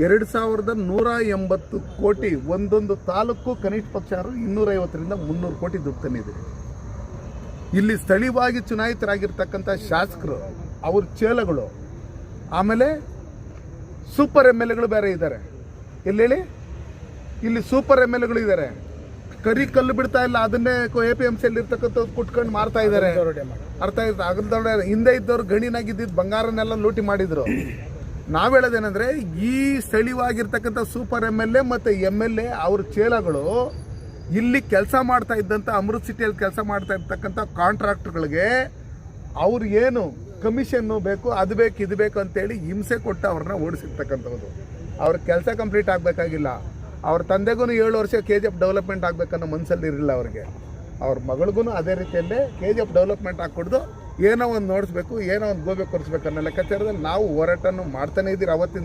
2180 ಕೋಟಿ, ಒಂದೊಂದು ತಾಲೂಕು ಕನಿಷ್ಠ ಪಕ್ಷ 250ರಿಂದ 300 ಕೋಟಿ ದುಡ್ಡು ತಂದಿದೆ. ಇಲ್ಲಿ ಸ್ಥಳೀಯವಾಗಿ ಚುನಾಯಿತರಾಗಿರ್ತಕ್ಕಂಥ ಶಾಸಕರು, ಅವ್ರ ಚೇಲಗಳು, ಆಮೇಲೆ ಸೂಪರ್ MLAಗಳು ಬೇರೆ ಇದ್ದಾರೆ. ಎಲ್ಲೇಳಿ ಇಲ್ಲಿ ಸೂಪರ್ MLAಗಳು ಇದ್ದಾರೆ. ಕರಿ ಕಲ್ಲು ಬಿಡ್ತಾ ಇಲ್ಲ, ಅದನ್ನೇ APMCಯಲ್ಲಿ ಇರ್ತಕ್ಕಂಥದ್ದು ಕುಟ್ಕೊಂಡು ಮಾರ್ತಾ ಇದ್ದಾರೆ. ಅರ್ಥ ಆಯ್ತು? ಅಗಲದೊಡೆ ಹಿಂದೆ ಇದ್ದವ್ರು ಗಣಿನಾಗಿದ್ದಿದ್ದು ಬಂಗಾರನೆಲ್ಲ ಲೂಟಿ ಮಾಡಿದ್ರು. ನಾವು ಹೇಳೋದೇನೆಂದರೆ, ಈ ಸ್ಥಳೀಯವಾಗಿರ್ತಕ್ಕಂಥ ಸೂಪರ್ MLA ಮತ್ತು MLA ಅವ್ರ ಚೇಲಗಳು ಇಲ್ಲಿ ಕೆಲಸ ಮಾಡ್ತಾ ಇದ್ದಂಥ ಅಮೃತ್ ಸಿಟಿಯಲ್ಲಿ ಕೆಲಸ ಮಾಡ್ತಾ ಇರ್ತಕ್ಕಂಥ ಕಾಂಟ್ರಾಕ್ಟ್ರುಗಳಿಗೆ ಅವ್ರು ಏನು ಕಮಿಷನ್ನು ಬೇಕು, ಅದು ಬೇಕು, ಇದು ಬೇಕು ಅಂತೇಳಿ ಹಿಂಸೆ ಕೊಟ್ಟು ಅವ್ರನ್ನ ಓಡಿಸಿರ್ತಕ್ಕಂಥದ್ದು. ಅವ್ರ ಕೆಲಸ ಕಂಪ್ಲೀಟ್ ಆಗಬೇಕಾಗಿಲ್ಲ. ಅವ್ರ ತಂದೆಗೂ 7 ವರ್ಷ KGF ಡೆವಲಪ್ಮೆಂಟ್ ಆಗಬೇಕನ್ನೋ ಮನಸ್ಸಲ್ಲಿ ಇರಲಿಲ್ಲ ಅವ್ರಿಗೆ. ಅವ್ರ ಮಗಳಿಗೂ ಅದೇ ರೀತಿಯಲ್ಲೇ KGF ಡೆವಲಪ್ಮೆಂಟ್ ಹಾಕ್ಕೊಡ್ದು ಏನೋ ಒಂದು ನೋಡಿಸ್ಬೇಕು, ಏನೋ ಒಂದು ಗೋಬೆ ಕೊರಿಸ್ಬೇಕು ಅನ್ನೋ ಲೆಕ್ಕಾಚಾರದಲ್ಲಿ ನಾವು ಹೋರಾಟನೂ ಮಾಡ್ತಾನೇ ಇದ್ದೀರಿ ಅವತ್ತಿಂದ.